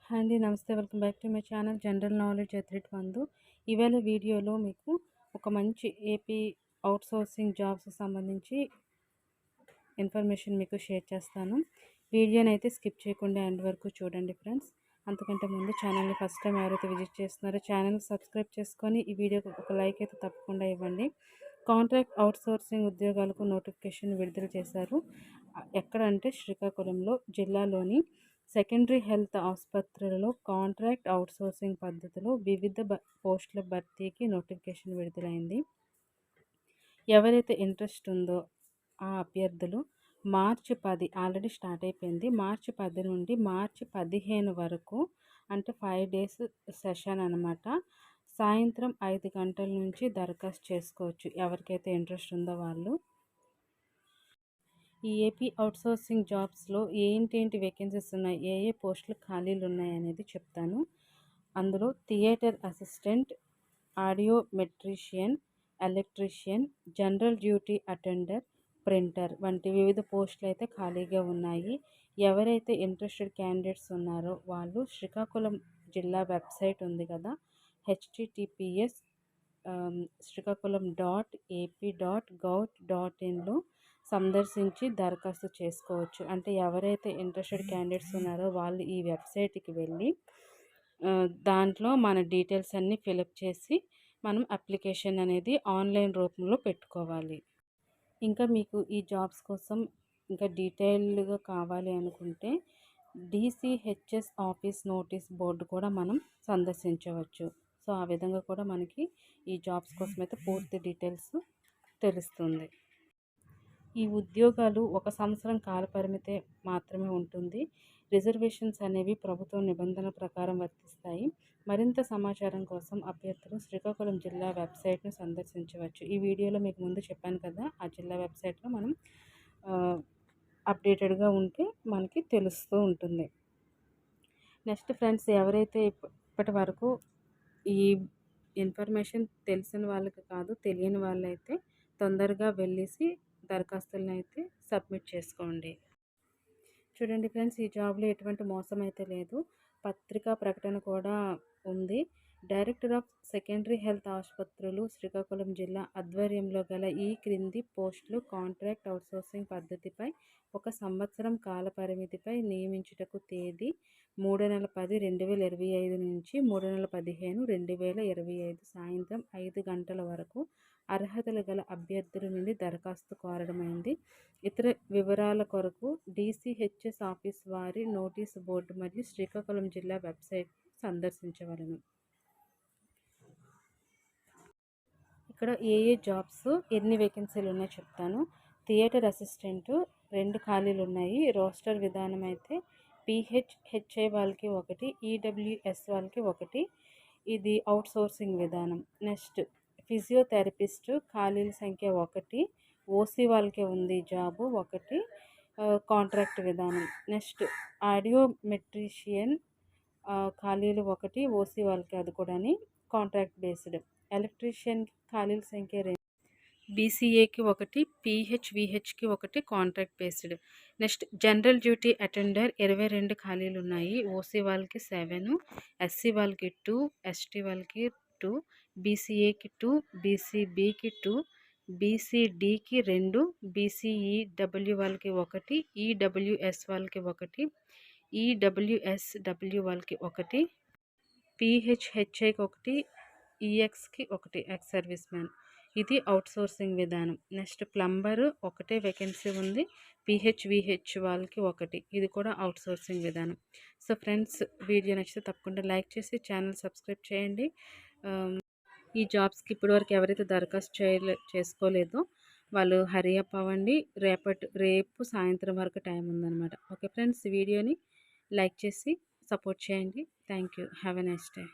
Hi అండి. నమస్తే. Welcome back to my channel general knowledge at rate 1. ఇవాళ వీడియోలో మీకు ఒక మంచి ఏపీ అవుట్సోర్సింగ్ జాబ్స్ సంబంధించి ఇన్ఫర్మేషన్ మీకు షేర్ చేస్తాను. వీడియోని అయితే స్కిప్ చేయకుండా ఎండ్ వరకు చూడండి ఫ్రెండ్స్. అంతకంటే ముందు ఛానల్ని ఫస్ట్ టైం ఎవరైతే విజిట్ చేస్తున్నారో ఛానల్ని సబ్స్క్రైబ్ చేసుకొని ఈ వీడియోకి ఒక లైక్ అయితే తప్పకుండా ఇవ్వండి. కాంట్రాక్ట్ అవుట్సోర్సింగ్ ఉద్యోగాలకు నోటిఫికేషన్ విడుదల చేశారు. ఎక్కడ అంటే శ్రీకాకుళంలో జిల్లాలోని సెకండరీ హెల్త్ ఆసుపత్రులలో కాంట్రాక్ట్ అవుట్సోర్సింగ్ పద్ధతిలో వివిధ పోస్టుల భర్తీకి నోటిఫికేషన్ విడుదలైంది. ఎవరైతే ఇంట్రెస్ట్ ఉందో ఆ అభ్యర్థులు మార్చి 10 ఆల్రెడీ స్టార్ట్ అయిపోయింది. మార్చి 10 నుండి మార్చి 15 వరకు అంటే 5 డేస్ సెషన్ అనమాట. సాయంత్రం 5 గంటల నుంచి దరఖాస్తు చేసుకోవచ్చు. ఎవరికైతే ఇంట్రెస్ట్ ఉందో వాళ్ళు. ఈ ఏపీ అవుట్సోర్సింగ్ జాబ్స్లో ఏంటి వేకెన్సీస్ ఉన్నాయి, ఏ పోస్టులు ఖాళీలు ఉన్నాయి అనేది చెప్తాను. అందులో theatre assistant, audiometrician, electrician, general duty attender, printer వంటి వివిధ పోస్టులు అయితే ఖాళీగా ఉన్నాయి. ఎవరైతే ఇంట్రెస్టెడ్ క్యాండిడేట్స్ ఉన్నారో వాళ్ళు శ్రీకాకుళం జిల్లా వెబ్సైట్ ఉంది కదా, https శ్రీకాకుళం.ap.gov.in సందర్శించి దరఖాస్తు చేసుకోవచ్చు. అంటే ఎవరైతే ఇంట్రెస్టెడ్ క్యాండిడేట్స్ ఉన్నారో వాళ్ళు ఈ వెబ్సైట్కి వెళ్ళి దాంట్లో మన డీటెయిల్స్ అన్నీ ఫిలప్ చేసి మనం అప్లికేషన్ అనేది ఆన్లైన్ రూపంలో పెట్టుకోవాలి. ఇంకా మీకు ఈ జాబ్స్ కోసం ఇంకా డీటెయిల్డ్గా కావాలి అనుకుంటే DCHS ఆఫీస్ నోటీస్ బోర్డు కూడా మనం సందర్శించవచ్చు. సో ఆ విధంగా కూడా మనకి ఈ జాబ్స్ కోసం అయితే పూర్తి డీటెయిల్స్ తెలుస్తుంది. ఈ ఉద్యోగాలు 1 సంవత్సరం కాలపరిమితే మాత్రమే ఉంటుంది. రిజర్వేషన్స్ అనేవి ప్రభుత్వం నిబంధనల ప్రకారం వర్తిస్తాయి. మరింత సమాచారం కోసం అభ్యర్థులు శ్రీకాకుళం జిల్లా వెబ్సైట్ను సందర్శించవచ్చు. ఈ వీడియోలో మీకు ముందు చెప్పాను కదా, ఆ జిల్లా వెబ్సైట్లో మనం అప్డేటెడ్గా ఉంటే మనకి తెలుస్తూ ఉంటుంది. నెక్స్ట్ ఫ్రెండ్స్, ఎవరైతే ఇప్పటి వరకు ఈ ఇన్ఫర్మేషన్ తెలిసిన వాళ్ళకి కాదు, తెలియని వాళ్ళైతే తొందరగా వెళ్ళేసి దరఖాస్తులను అయితే సబ్మిట్ చేసుకోండి. చూడండి ఫ్రెండ్స్, ఈ జాబ్లో ఎటువంటి మోసం అయితే లేదు. పత్రికా ప్రకటన కూడా ఉంది. డైరెక్టర్ ఆఫ్ సెకండరీ హెల్త్ ఆసుపత్రులు శ్రీకాకుళం జిల్లా ఆధ్వర్యంలో గల ఈ క్రింది పోస్టులు కాంట్రాక్ట్ అవుట్సోర్సింగ్ పద్ధతిపై 1 సంవత్సరం కాల పరిమితిపై నియమించుటకు తేదీ 3/10/2025 నుంచి 3/15/2025 సాయంత్రం 5 గంటల వరకు అర్హతలు గల అభ్యర్థుల నుండి దరఖాస్తు కోరడమైంది. ఇతర వివరాల కొరకు DCHS ఆఫీస్ వారి నోటీసు బోర్డు మరియు శ్రీకాకుళం జిల్లా వెబ్సైట్ సందర్శించవలను. ఇక్కడ ఏ జాబ్స్ ఎన్ని వేకెన్సీలు ఉన్నాయో చెప్తాను. థియేటర్ అసిస్టెంట్ 2 ఖాళీలు ఉన్నాయి. రోస్టర్ విధానం అయితే PHHI వాళ్ళకి 1, EWS వాళ్ళకి 1. ఇది అవుట్సోర్సింగ్ విధానం. నెక్స్ట్ ఫిజియోథెరపిస్ట్ ఖాళీల సంఖ్య 1, OC వాళ్ళకే ఉంది జాబు 1, కాంట్రాక్ట్ విధానం. నెక్స్ట్ ఆడియో మెట్రీషియన్ ఖాళీలు 1, OC వాళ్ళకి, అది కూడా కాంట్రాక్ట్ బేస్డ్. ఎలక్ట్రీషియన్ ఖాళీల సంఖ్య 2, BCAకి 1, PHVHకి 1, contract based. Next general duty attender 22 ఖాళీలు ఉన్నాయి. OC వాళ్ళకి 7, SC వాళ్ళకి 2, ST వాళ్ళకి 2, BCAకి 2, BCBకి 2, BCDకి 2, BCEW వాళ్ళకి 1, EWS వాళ్ళకి 1, EWSW వాళ్ళకి 1, PHHIకి 1, EXకి 1, ఎక్స్ సర్వీస్ మ్యాన్. ఇది అవుట్సోర్సింగ్ విధానం. నెక్స్ట్ ప్లంబర్ 1 వేకెన్సీ ఉంది, PHVH వాళ్ళకి 1, ఇది కూడా అవుట్సోర్సింగ్ విధానం. సో ఫ్రెండ్స్, వీడియో నచ్చితే తప్పకుండా లైక్ చేసి ఛానల్ సబ్స్క్రైబ్ చేయండి. ఈ జాబ్స్కి ఇప్పటివరకు ఎవరైతే దరఖాస్తు చేసుకోలేదో వాళ్ళు హరీ అప్ అవ్వండి. రేపు సాయంత్రం వరకు టైం ఉందన్నమాట. ఓకే ఫ్రెండ్స్, వీడియోని లైక్ చేసి సపోర్ట్ చేయండి. Thank you. Have a nice day.